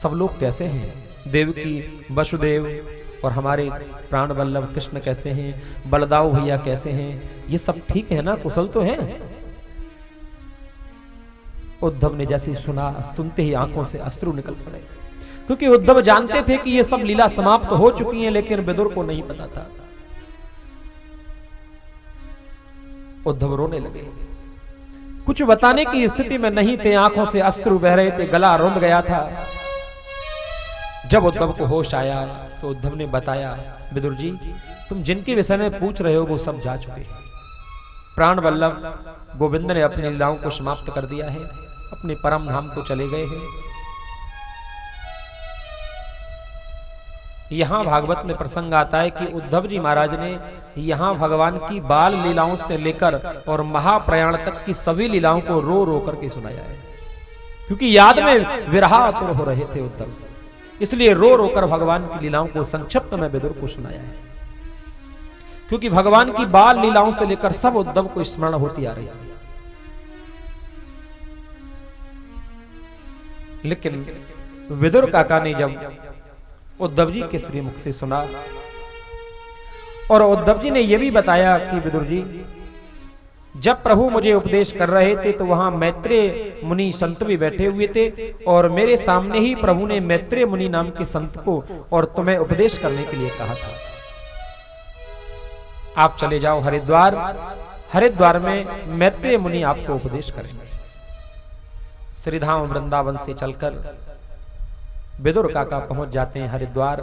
सब लोग कैसे हैं, देवकी, वसुदेव और हमारे प्राण वल्लभ कृष्ण कैसे हैं, बलदाऊ भैया कैसे हैं, ये सब ठीक है ना, कुशल तो हैं। उद्धव ने जैसे सुना, सुनते ही आंखों से अश्रु निकल पड़े, क्योंकि उद्धव जानते थे कि ये सब लीला समाप्त हो चुकी है, लेकिन विदुर को नहीं पता था। उद्धव रोने लगे, कुछ बताने की स्थिति में नहीं थे, आंखों से अश्रु बह रहे थे, गला रुंध गया था। जब उद्धव को होश आया तो उद्धव ने बताया, विदुर जी, तुम जिनके विषय में पूछ रहे हो वो सब जा चुके। प्राण वल्लभ गोविंद ने अपनी लीलाओं को समाप्त कर दिया है, अपने परम धाम को चले गए हैं। यहां भागवत में प्रसंग आता है कि उद्धव जी महाराज ने यहां भगवान की बाल लीलाओं से लेकर और महाप्रयाण तक की सभी लीलाओं को रो रो करके सुनाया है, क्योंकि याद में विरहातुर हो रहे थे उद्धव, इसलिए रो रो कर भगवान की लीलाओं को संक्षिप्त में विदुर को सुनाया है, क्योंकि भगवान की बाल लीलाओं से लेकर सब उद्धव को स्मरण होती आ रही है। लेकिन विदुर काका ने जब उद्धव जी के श्रीमुख से सुना, और उद्धव जी ने यह भी बताया कि विदुर जी, जब प्रभु मुझे उपदेश कर रहे थे तो वहां मैत्रेय मुनि संत भी बैठे हुए थे, और मेरे सामने ही प्रभु ने मैत्रेय मुनि नाम के संत को और तुम्हें उपदेश करने के लिए कहा था। आप चले जाओ हरिद्वार, हरिद्वार में मैत्रेय मुनि आपको उपदेश करेंगे। श्रीधाम वृंदावन से चलकर विदुर काका पहुंच जाते हैं हरिद्वार।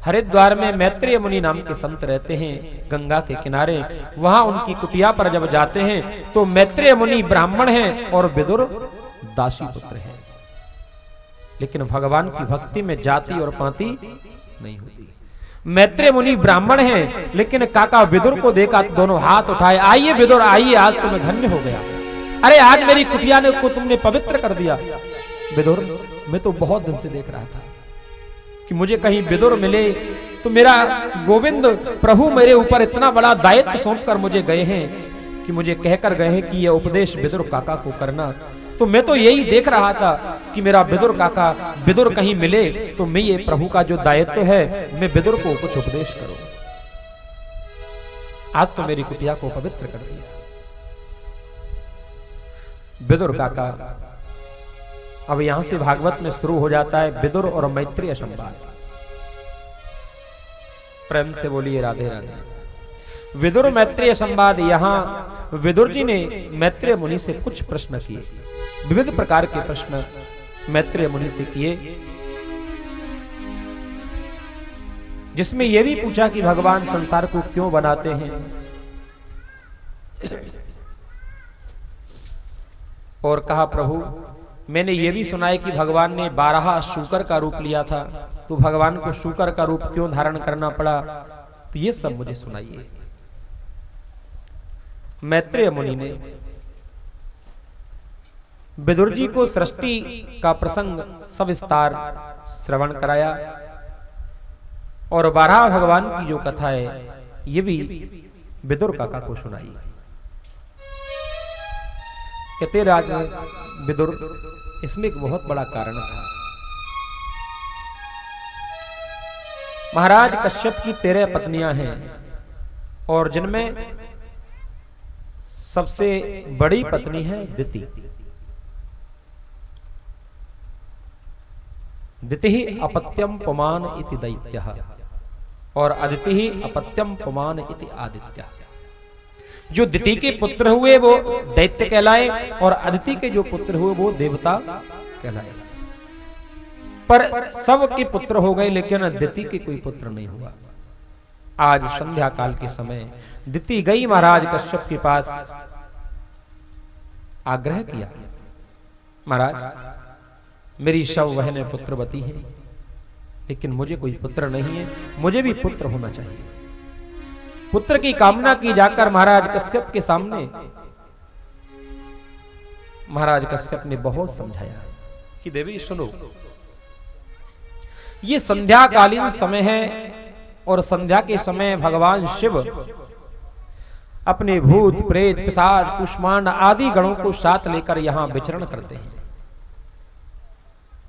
हरिद्वार में मैत्रेय मुनि नाम के संत रहते हैं गंगा के किनारे। वहां उनकी कुटिया पर जब जाते हैं तो मैत्रेय मुनि ब्राह्मण हैं और विदुर दासी पुत्र हैं, लेकिन भगवान की भक्ति में जाति और पाति नहीं होती। मैत्रेय मुनि ब्राह्मण हैं, लेकिन काका विदुर को देखा तो दोनों हाथ उठाए, आइए विदुर आइए, आज तुम्हें धन्य हो गया। अरे आज मेरी कुटिया ने को तुमने पवित्र कर दिया। विदुर, मैं तो बहुत दिन से देख रहा था कि मुझे कहीं विदुर मिले तो मेरा गोविंद प्रभु मेरे ऊपर इतना बड़ा दायित्व सौंपकर मुझे गए हैं कि मुझे कहकर गए हैं कि यह उपदेश विदुर काका को करना। तो मैं तो यही देख रहा था कि मेरा विदुर काका विदुर कहीं मिले तो मैं ये प्रभु का जो दायित्व है मैं विदुर को कुछ उपदेश करूं। आज तो मेरी कुटिया को पवित्र कर दिया। विदुर काका, अब यहां से भागवत में शुरू हो जाता है विदुर और मैत्रेय संवाद। प्रेम से बोलिए राधे राधे। विदुर मैत्रेय संवाद। यहां विदुर जी ने मैत्रेय मुनि से कुछ प्रश्न किए, विविध प्रकार के प्रश्न मैत्रेय मुनि से किए, जिसमें यह भी पूछा कि भगवान संसार को क्यों बनाते हैं, और कहा प्रभु मैंने ये भी सुना है कि भगवान ने 12 शूकर का रूप लिया था, तो भगवान को शूकर का रूप क्यों धारण करना पड़ा, तो ये सब मुझे सुनाइए। मैत्रेय मुनि ने विदुर जी को सृष्टि का प्रसंग सविस्तार श्रवण कराया, और 12 भगवान की जो कथा है ये भी विदुर काका को सुनाई। कहते राज विदुर, इसमें एक बहुत बड़ा कारण था। महाराज कश्यप की 13 पत्नियां हैं, और जिनमें सबसे बड़ी पत्नी है दिति। दिति अपत्यम पुमान इति दैत्यः, और अदिति अपत्यम पुमान इति आदित्यः। जो दिति के पुत्र हुए वो दैत्य कहलाए, और अदिति के जो पुत्र हुए वो देवता कहलाए। पर सब के पुत्र हो गए, लेकिन दिति के कोई पुत्र नहीं हुआ। आज संध्या काल के समय दिति गई महाराज कश्यप के पास, आग्रह किया, महाराज मेरी शव वहने पुत्रवती है, लेकिन मुझे कोई पुत्र नहीं है, मुझे भी पुत्र होना चाहिए। पुत्र की कामना की जाकर महाराज कश्यप के सामने। महाराज कश्यप ने बहुत समझाया कि देवी सुनो, ये संध्याकालीन समय है, और संध्या के समय भगवान शिव अपने भूत प्रेत पिशाच कुष्मांड आदि गणों को साथ लेकर यहां विचरण करते हैं।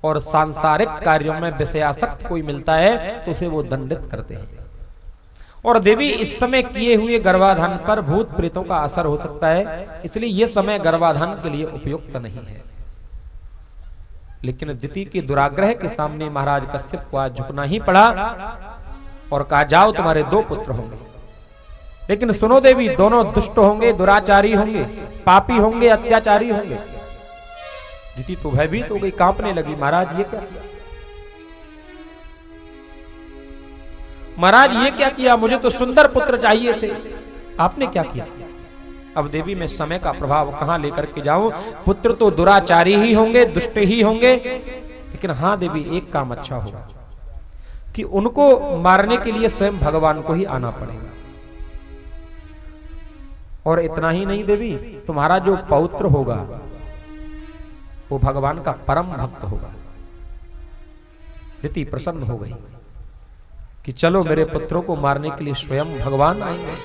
और सांसारिक कार्यों में विषयासक्त कोई मिलता है तो उसे वो दंडित करते हैं। और देवी इस समय किए हुए गर्भाधान पर भूत प्रेतों का असर हो सकता है, इसलिए यह समय गर्भाधान के लिए उपयुक्त नहीं है। लेकिन दिति के दुराग्रह के सामने महाराज कश्यप को आज झुकना ही पड़ा और कहा जाओ तुम्हारे 2 पुत्र होंगे। लेकिन सुनो देवी, दोनों दुष्ट होंगे, दुराचारी होंगे, पापी होंगे, अत्याचारी होंगे। दिति तो भयभीत हो गई, कांपने लगी, महाराज ये क्या किया? महाराज ये क्या किया? मुझे तो सुंदर पुत्र चाहिए थे, आपने क्या किया? अब देवी मैं समय का प्रभाव कहां लेकर के जाऊं? पुत्र तो दुराचारी ही होंगे, दुष्ट ही होंगे, लेकिन हां देवी एक काम अच्छा होगा कि उनको मारने के लिए स्वयं भगवान को ही आना पड़ेगा। और इतना ही नहीं देवी, तुम्हारा जो पौत्र होगा वो भगवान का परम भक्त होगा। दिति प्रसन्न हो गई कि चलो मेरे पुत्रों को मारने के लिए स्वयं भगवान आएंगे।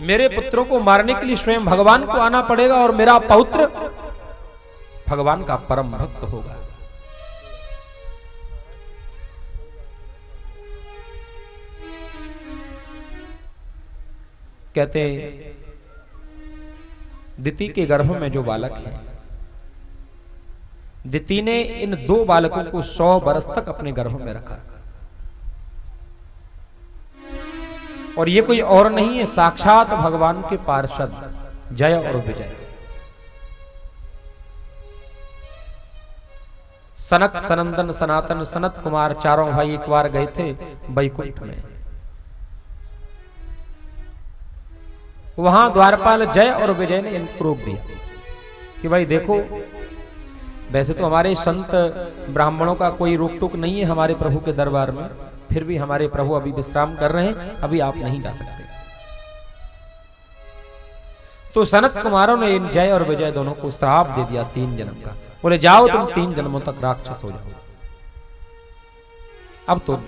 मेरे पुत्रों को मारने के लिए स्वयं भगवान को आना पड़ेगा और मेरा पौत्र भगवान का परम भक्त होगा। कहते दिति के गर्भ में जो बालक है, दिति ने इन 2 बालकों को 100 बरस तक अपने गर्भ में रखा। और ये कोई और नहीं है, साक्षात भगवान के पार्षद जय और विजय। सनक, सनंदन, सनातन, सनत कुमार चारों भाई एक बार गए थे बैकुंठ में। वहां द्वारपाल जय और विजय ने इनको रोक दिया कि भाई देखो, वैसे तो हमारे संत ब्राह्मणों का कोई रोक टोक नहीं है हमारे प्रभु के दरबार में, फिर भी हमारे प्रभु अभी विश्राम कर रहे हैं, अभी आप नहीं जा सकते। तो सनत कुमारों ने इन जय और विजय दोनों को श्राप दे दिया 3 जन्म का। बोले जाओ तुम 3 जन्मों तक राक्षस हो जाओ। अब तो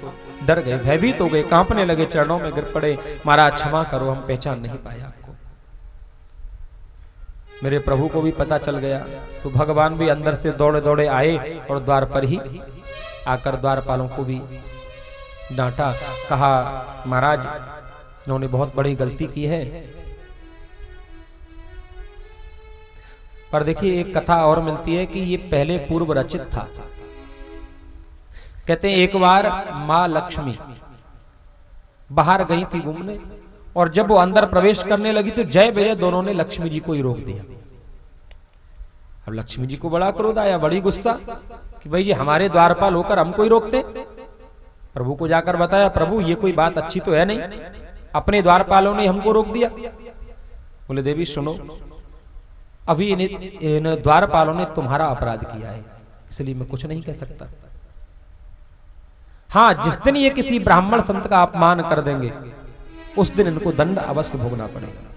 डर गए, भयभीत हो गए, कांपने लगे, चरणों में गिर पड़े, महाराज क्षमा करो, हम पहचान नहीं पाए आपको। मेरे प्रभु को भी पता चल गया तो भगवान भी अंदर से दौड़े दौड़े आए और द्वार पर ही आकर द्वारपालों को भी डांटा, कहा महाराज इन्होंने बहुत बड़ी गलती की है। पर देखिए एक कथा और मिलती है कि ये पहले पूर्व रचित था। कहते हैं एक बार मां लक्ष्मी बाहर गई थी घूमने, और जब वो अंदर प्रवेश करने लगी तो जय विजय दोनों ने लक्ष्मी जी को ही रोक दिया। अब लक्ष्मी जी को बड़ा क्रोध आया, बड़ी गुस्सा कि भाई जी हमारे द्वारपाल होकर हमको ही रोकते। प्रभु को जाकर बताया, प्रभु ये कोई बात अच्छी तो है नहीं, अपने द्वारपालों ने हमको रोक दिया। बोले देवी सुनो, अभी इन द्वारपालों ने तुम्हारा अपराध किया है, इसलिए मैं कुछ नहीं कह सकता। हाँ, जिस दिन ये किसी ब्राह्मण संत का अपमान कर देंगे उस दिन इनको दंड अवश्य भोगना पड़ेगा।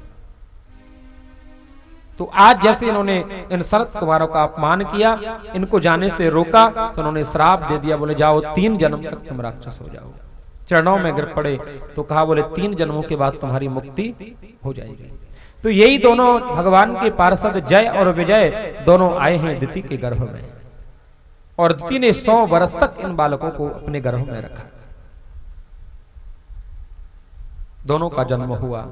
तो आज जैसे इन्होंने इन सनत कुमारों का अपमान किया, इनको जाने से रोका, तो उन्होंने श्राप दे दिया। बोले जाओ 3 जन्म तक तुम राक्षस हो जाओ। चरणों में गिर पड़े तो कहा बोले 3 जन्मों के बाद तुम्हारी मुक्ति हो जाएगी। तो यही दोनों भगवान के पार्षद जय और विजय दोनों आए हैं दिति के गर्भ में, और दिति ने 100 वर्ष तक इन बालकों को अपने गर्भ में रखा। दोनों का जन्म हुआ,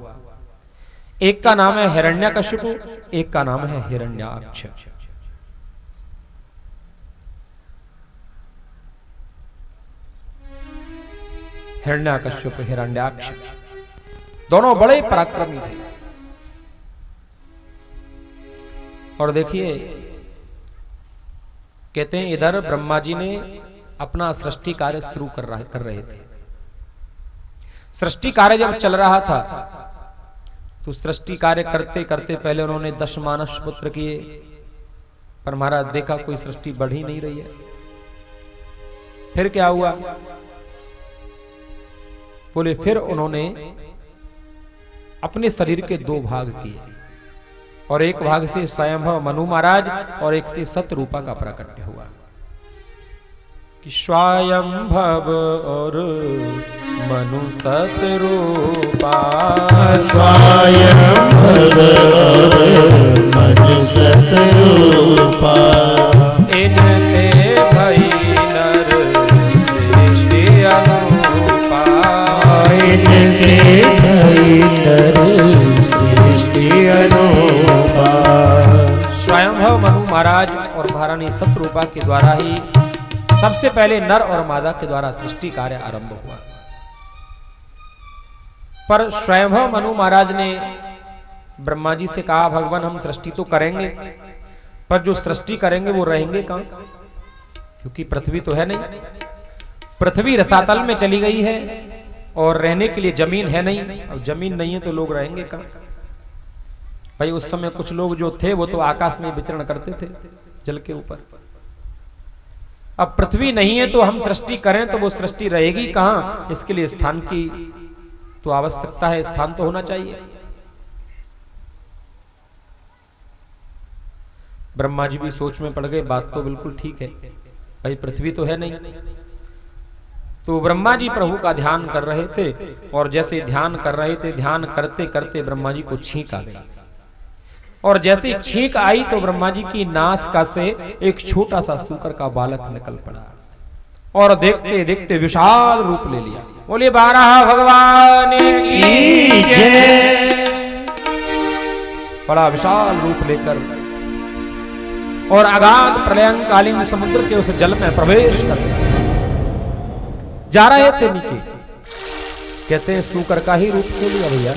एक का नाम है हिरण्यकशिपु, एक का नाम है हिरण्याक्ष। हिरण्यकशिपु, हिरण्याक्ष दोनों बड़े पराक्रमी थे। और देखिए कहते हैं इधर ब्रह्मा जी ने अपना सृष्टि कार्य शुरू कर रहे थे। सृष्टि कार्य जब चल रहा था तो सृष्टि कार्य करते करते पहले उन्होंने 10 मानस पुत्र किए, पर महाराज देखा कोई सृष्टि बढ़ ही नहीं रही है। फिर क्या हुआ? बोले फिर उन्होंने अपने शरीर के 2 भाग किए, और एक भाग से स्वयंभव मनु महाराज और एक से सतरूपा का प्राकट्य हुआ। कि स्वयंभव और मनु सतरूपा, स्वयंभव और मनु सतरूपा, इनते भई नर सृष्टि अनुपा, इनते भई नर सृष्टि अनुपा। स्वयंभव मनु महाराज और महारानी सतरूपा के द्वारा ही सबसे पहले नर और मादा के द्वारा सृष्टि कार्य आरंभ हुआ। पर स्वयंभव मनु महाराज ने ब्रह्मा जी से कहा, भगवान हम सृष्टि तो करेंगे, पर जो सृष्टि करेंगे वो रहेंगे कहां, क्योंकि पृथ्वी तो है नहीं, पृथ्वी रसातल में चली गई है और रहने के लिए जमीन है नहीं। अब जमीन नहीं है तो लोग रहेंगे कहां? भाई उस समय कुछ लोग जो थे वो तो आकाश में विचरण करते थे जल के ऊपर। अब पृथ्वी नहीं है तो हम सृष्टि करें तो वो सृष्टि रहेगी कहां? इसके लिए स्थान की तो आवश्यकता है, स्थान तो होना चाहिए। ब्रह्मा जी भी सोच में पड़ गए, बात तो बिल्कुल ठीक है, भाई पृथ्वी तो है नहीं। तो ब्रह्मा जी प्रभु का ध्यान कर रहे थे और जैसे ध्यान कर रहे थे, ध्यान करते करते ब्रह्मा जी को छींक आ गई और जैसे छींक आई तो ब्रह्मा जी की नासिका से एक छोटा सा सूकर का बालक निकल पड़ा और देखते देखते विशाल रूप ले लिया। बोलिए बारह भगवान की जय। बड़ा विशाल रूप लेकर और अगाध प्रलयंकालीन समुद्र के उस जल में प्रवेश कर जा रहे थे नीचे। कहते हैं सूकर का ही रूप ले लिया भैया।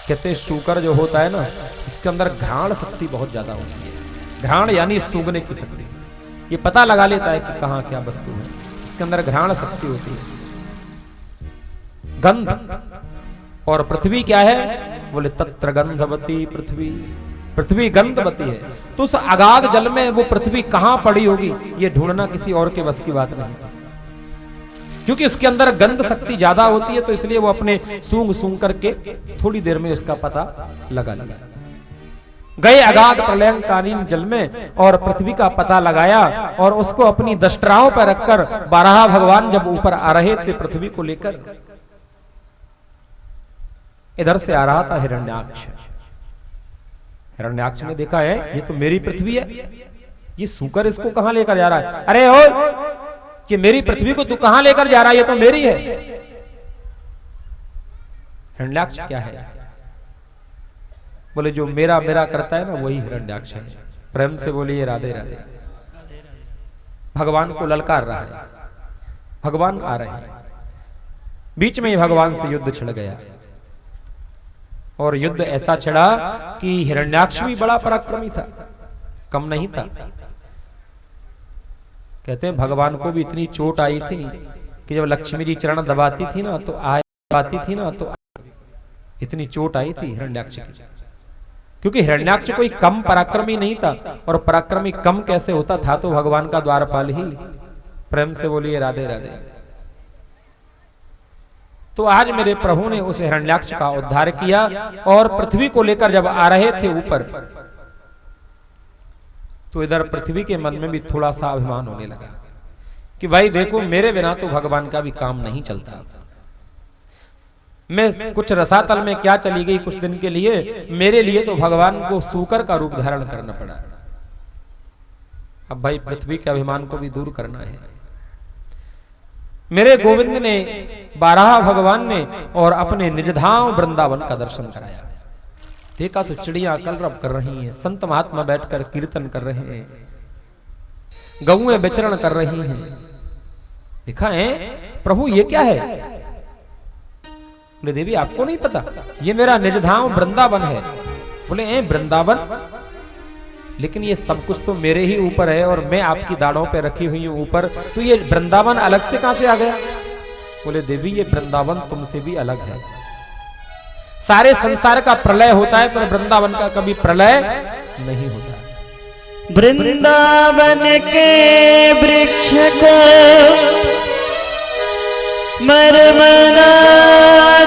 कहते हैं सूकर जो होता है ना, इसके अंदर घ्राण शक्ति बहुत ज्यादा होती है। घ्राण यानी सूंघने की शक्ति, ये पता लगा लेता है कि कहां क्या वस्तु है। इसके अंदर घ्राण शक्ति होती है। गंध, और पृथ्वी क्या है? बोले तत्र गंधवती पृथ्वी, पृथ्वी गंधवती है। तो उस अगाध जल में वो पृथ्वी कहां पड़ी होगी ये ढूंढना किसी और के बस की बात नहीं, क्योंकि उसके अंदर गंध शक्ति ज्यादा होती है। तो इसलिए वो अपने सूंघ सूंघ करके थोड़ी देर में उसका पता लगा लिया। गए अगाध प्रलयंकालीन जल में और पृथ्वी का पता लगाया और उसको अपनी दष्टराओं पर रखकर बारह भगवान जब ऊपर आ रहे थे पृथ्वी को लेकर, इधर से आ रहा था हिरण्याक्ष। हिरण्याक्ष ने देखा है ये तो मेरी पृथ्वी है, ये सूकर इसको कहां लेकर जा रहा है? अरे ओ कि मेरी पृथ्वी को तू कहां लेकर जा रहा है? ये तो मेरी है। हिरण्याक्ष क्या है? बोले जो मेरा मेरा करता है ना वही हिरण्याक्ष है। प्रेम से बोलिए राधे राधे। भगवान को ललकार रहा है, भगवान आ रहे हैं। बीच में ही भगवान से युद्ध छिड़ गया और युद्ध ऐसा छिड़ा कि हिरण्याक्ष भी बड़ा पराक्रमी था, कम नहीं था। कहते हैं भगवान को भी इतनी चोट आई थी कि जब लक्ष्मी जी चरण दबाती थी ना तो इतनी चोट आई थी हिरण्याक्ष की, क्योंकि हिरण्याक्ष कोई कम पराक्रमी नहीं था। और पराक्रमी कम कैसे होता था? तो भगवान का द्वारपाल ही। प्रेम से बोलिए राधे राधे। तो आज मेरे प्रभु ने उस हिरण्याक्ष का उद्धार किया और पृथ्वी को लेकर जब आ रहे थे ऊपर, तो इधर पृथ्वी के मन में भी थोड़ा सा अभिमान होने लगा कि भाई देखो मेरे बिना तो भगवान का भी काम नहीं चलता। मैं कुछ रसातल में क्या चली गई कुछ दिन के लिए, मेरे लिए तो भगवान को सूकर का रूप धारण करना पड़ा। अब भाई पृथ्वी के अभिमान को भी दूर करना है। मेरे गोविंद ने बारह भगवान ने और अपने निजधाम वृंदावन का दर्शन कराया। देखा तो चिड़ियां कलरव कर रही हैं, संत महात्मा बैठकर कीर्तन कर रहे हैं, गौएं विचरण कर रही हैं। देखा है प्रभु ये क्या है? बोले देवी आपको नहीं पता, ये मेरा निजधाम वृंदावन है। बोले वृंदावन, लेकिन ये सब कुछ तो मेरे ही ऊपर है और मैं आपकी दाढ़ों पे रखी हुई हूं ऊपर, तो ये वृंदावन अलग से कहां से आ गया? बोले देवी ये वृंदावन तुमसे भी अलग है। सारे संसार का प्रलय होता है पर वृंदावन का कभी प्रलय नहीं होता। वृंदावन के वृक्ष को मरमना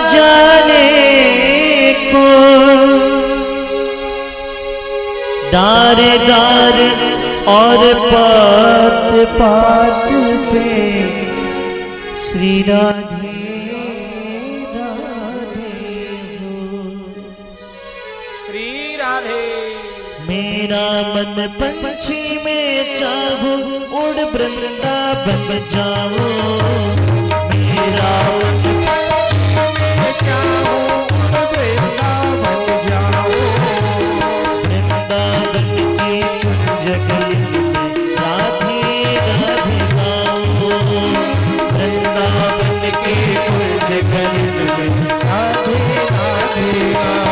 जाने को, डार डार और पात पात पे श्री राधे राधे हो। श्री राधे मेरा मन पंछी में चाहूं उड़ वृंदावन जाओ। मेरा मन पंछी में चाहूं उड़ वृंदावन जाओ। वृंदावन की कुंज गली में राधे राधे गाओ। वृंदावन की कुंज गली में राधे राधे गाओ।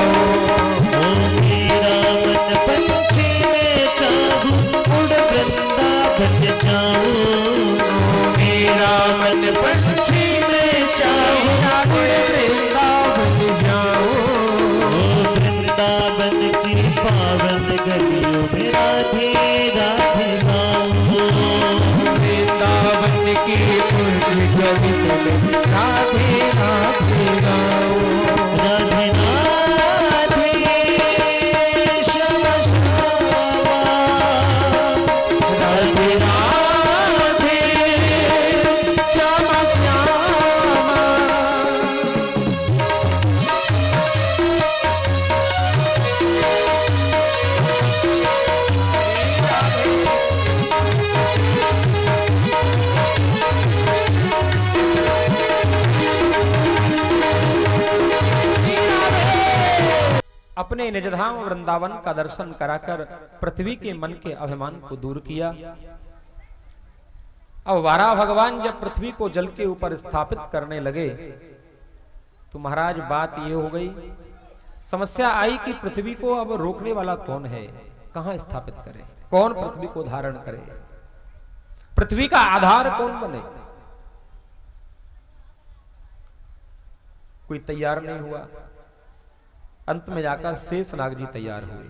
जाओ मेरा मन पंछी में चाहूं वृंदावन जाओ। वृंदावन की पावन गलियों में राधे राधे गाओ। वृंदावन की कुंज गलियों में राधे राधे गाओ। राधे राधे श्यामा श्यामा राधे राधे श्यामा श्यामा। अपने निजधाम वृंदावन का दर्शन कराकर पृथ्वी के मन के अभिमान को दूर किया। अब वारा भगवान जब पृथ्वी को जल के ऊपर स्थापित करने लगे तो महाराज बात ये हो गई, समस्या आई कि पृथ्वी को अब रोकने वाला कौन है, कहां स्थापित करे, कौन पृथ्वी को धारण करे, पृथ्वी का आधार कौन बने। कोई तैयार नहीं हुआ। अंत में जाकर शेषनाग जी तैयार हुए।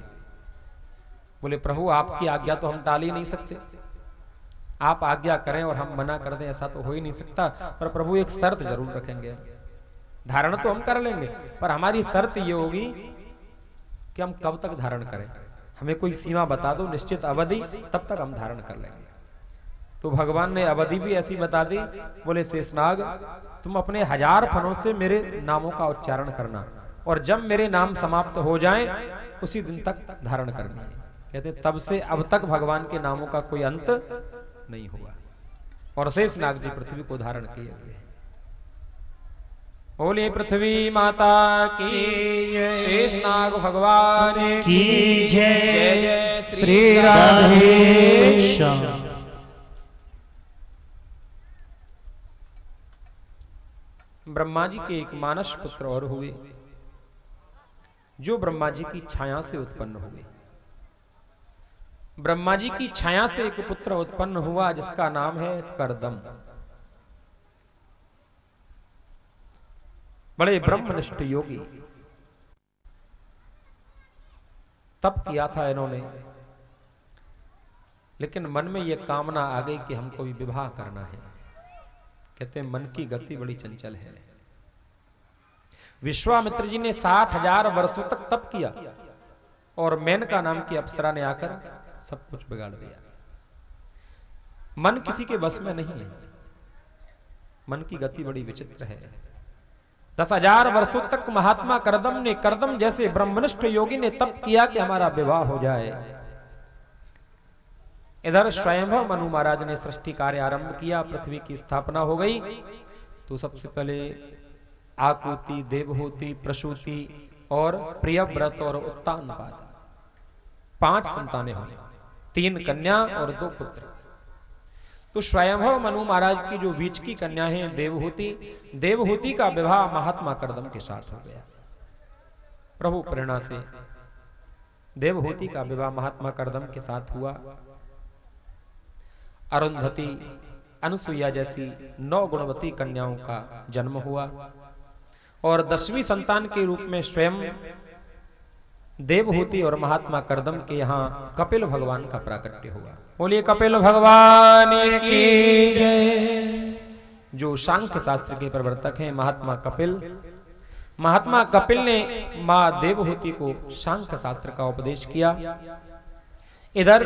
बोले प्रभु आपकी आज्ञा तो हम टाल ही नहीं सकते, आप आज्ञा करें और हम मना कर दें ऐसा तो हो ही नहीं सकता। पर प्रभु एक शर्त जरूर रखेंगे, धारण तो हम कर लेंगे पर हमारी शर्त ये होगी कि हम कब तक धारण करें, हमें कोई सीमा बता दो, निश्चित अवधि, तब तक हम धारण कर लेंगे। तो भगवान ने अवधि भी ऐसी बता दी। बोले शेषनाग तुम अपने 1000 फनों से मेरे नामों का उच्चारण करना और जब मेरे नाम समाप्त हो जाएं उसी दिन तक धारण करनी है। कहते तब से अब तक भगवान के नामों का कोई अंत नहीं हुआ और शेषनाग जी पृथ्वी को धारण किए हुए हैं। बोले पृथ्वी माता की शेषनाग भगवान की जय। जय जय श्री राधे श्याम। ब्रह्मा जी के एक मानस पुत्र और हुए जो ब्रह्मा जी की छाया से उत्पन्न हुए। ब्रह्मा जी की छाया से एक पुत्र उत्पन्न हुआ जिसका नाम है करदम। बड़े ब्रह्मनिष्ठ योगी, तप किया था इन्होंने, लेकिन मन में यह कामना आ गई कि हमको भी विवाह करना है। कहते हैं मन की गति बड़ी चंचल है। विश्वामित्र जी ने 60,000 वर्षों तक तप किया और मेनका नाम की अप्सरा ने आकर सब कुछ बिगाड़ दिया। मन किसी के बस में नहीं है, मन की गति बड़ी विचित्र है। 10,000 वर्षों तक महात्मा करदम जैसे ब्रह्मनिष्ठ योगी ने तप किया कि हमारा विवाह हो जाए। इधर स्वयंभव मनु महाराज ने सृष्टि कार्य आरंभ किया, पृथ्वी की स्थापना हो गई। तो सबसे पहले आकुति, देवहूति, प्रसूति और प्रियव्रत और उत्तानपाद 5 संतानें हुई, 3 कन्या और 2 पुत्र। तो स्वयंभव मनु महाराज की जो बीच की कन्या है देवहूति का विवाह महात्मा करदम के साथ हो गया। प्रभु प्रेरणा से देवहूति का विवाह महात्मा करदम के साथ हुआ। अरुंधति, अनुसुईया जैसी 9 गुणवती कन्याओं का जन्म हुआ और 10वीं संतान के रूप में स्वयं देवहूति और महात्मा करदम के यहाँ कपिल भगवान का प्राकट्य हुआ। बोलिए कपिल भगवान की जय। जो सांख्य शास्त्र के प्रवर्तक हैं महात्मा कपिल ने मां देवहूति को सांख्य शास्त्र का उपदेश किया। इधर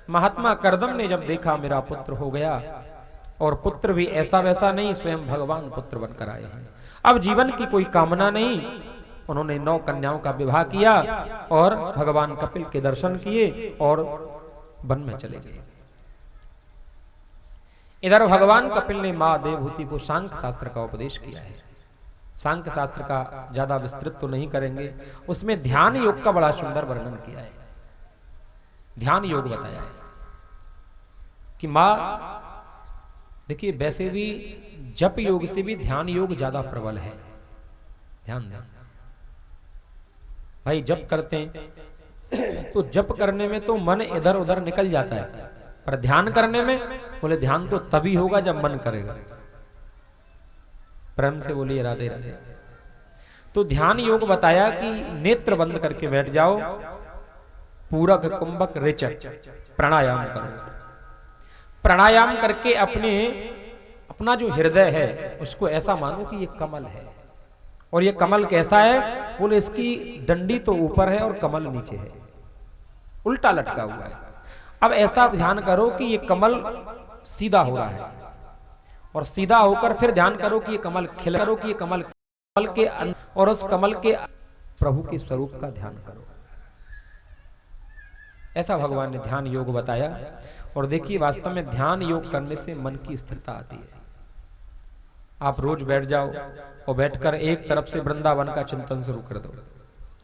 महात्मा करदम ने जब देखा मेरा पुत्र हो गया, और पुत्र भी ऐसा वैसा नहीं, स्वयं भगवान पुत्र बनकर आए हैं, अब जीवन की कोई कामना नहीं, उन्होंने 9 कन्याओं का विवाह किया और भगवान कपिल के दर्शन किए और वन में चले गए। इधर भगवान कपिल ने मां देवहूति को सांख्य शास्त्र का उपदेश किया है। सांख्य शास्त्र का ज्यादा विस्तृत तो नहीं करेंगे, उसमें ध्यान योग का बड़ा सुंदर वर्णन किया है। ध्यान योग बताया है कि मां, देखिए वैसे भी जप योग से भी ध्यान योग ज्यादा प्रबल है। ध्यान दें भाई, जप करते हैं तो जप करने में तो मन इधर उधर निकल जाता है, पर ध्यान करने में बोले ध्यान तो तभी होगा जब मन करेगा। प्रेम से बोलिए राधे राधे। तो ध्यान योग बताया कि नेत्र बंद करके बैठ जाओ, पूरक कुंभक रेचक प्राणायाम करो। प्राणायाम करके अपना जो हृदय है उसको ऐसा मानो कि ये कमल है, और ये कमल कैसा है, बोले इसकी डंडी तो ऊपर है और कमल नीचे है, उल्टा लटका हुआ है। अब ऐसा ध्यान करो कि ये कमल सीधा हो रहा है, और सीधा होकर फिर ध्यान करो कि ये कमल खिल, करो कि ये कमल के और उस कमल के प्रभु के स्वरूप का ध्यान करो। ऐसा भगवान ने ध्यान योग बताया। और देखिए वास्तव में ध्यान योग करने से मन की स्थिरता आती है। आप रोज बैठ जाओ और बैठकर एक तरफ से वृंदावन का चिंतन शुरू कर दो,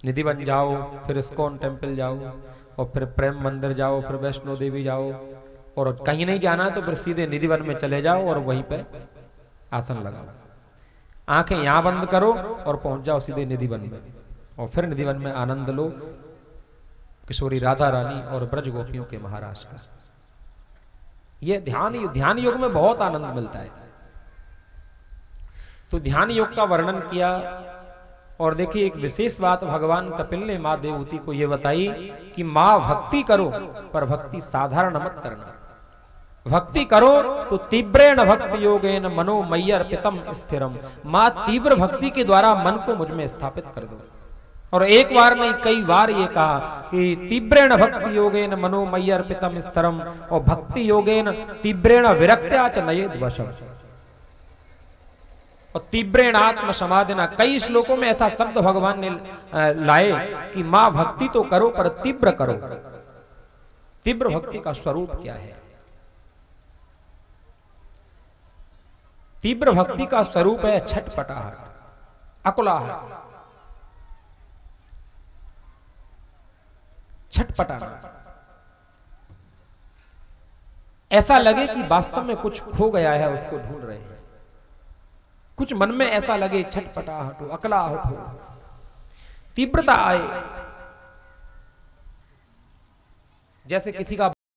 निधिवन जाओ, फिर इस्कॉन टेम्पल जाओ, और फिर प्रेम मंदिर जाओ, फिर वैष्णो देवी जाओ, और कहीं नहीं जाना तो फिर सीधे निधिवन में चले जाओ और वहीं पे आसन लगाओ, आंखें यहां बंद करो और पहुंच जाओ सीधे निधिवन में, और फिर निधिवन में आनंद लो किशोरी राधा रानी और ब्रज गोपियों के महाराज का। यह ध्यान योग में बहुत आनंद मिलता है। तो ध्यान योग का वर्णन किया। और देखिए एक विशेष बात भगवान कपिल ने मां देवहूति को यह बताई कि मां भक्ति करो, पर भक्ति साधारण मत करना। भक्ति करो तो तीव्रेण भक्ति योगेन मनो मय्य अर्पितम स्थिरम। मां तीव्र भक्ति के द्वारा मन को मुझ में स्थापित कर दो। और एक बार नहीं कई बार ये कहा कि तीव्रेण भक्ति योगेन मनो मय्य अर्पितम स्थिरम, और भक्ति योगेन तीव्रेण विरक्त्या च नयेद वशम, और तीव्रेण आत्म समाधिना। कई श्लोकों में ऐसा शब्द भगवान ने लाए कि मां भक्ति तो करो पर तीव्र करो। तीव्र भक्ति का स्वरूप क्या है? तीव्र भक्ति का स्वरूप है छटपटाहट, अकुलाहट, छटपटाना। ऐसा लगे कि वास्तव में कुछ खो गया है, उसको ढूंढ रहे हैं। कुछ मन में ऐसा लगे, छटपटाहट हो, अकलाहट हो, तीव्रता आए, जैसे किसी का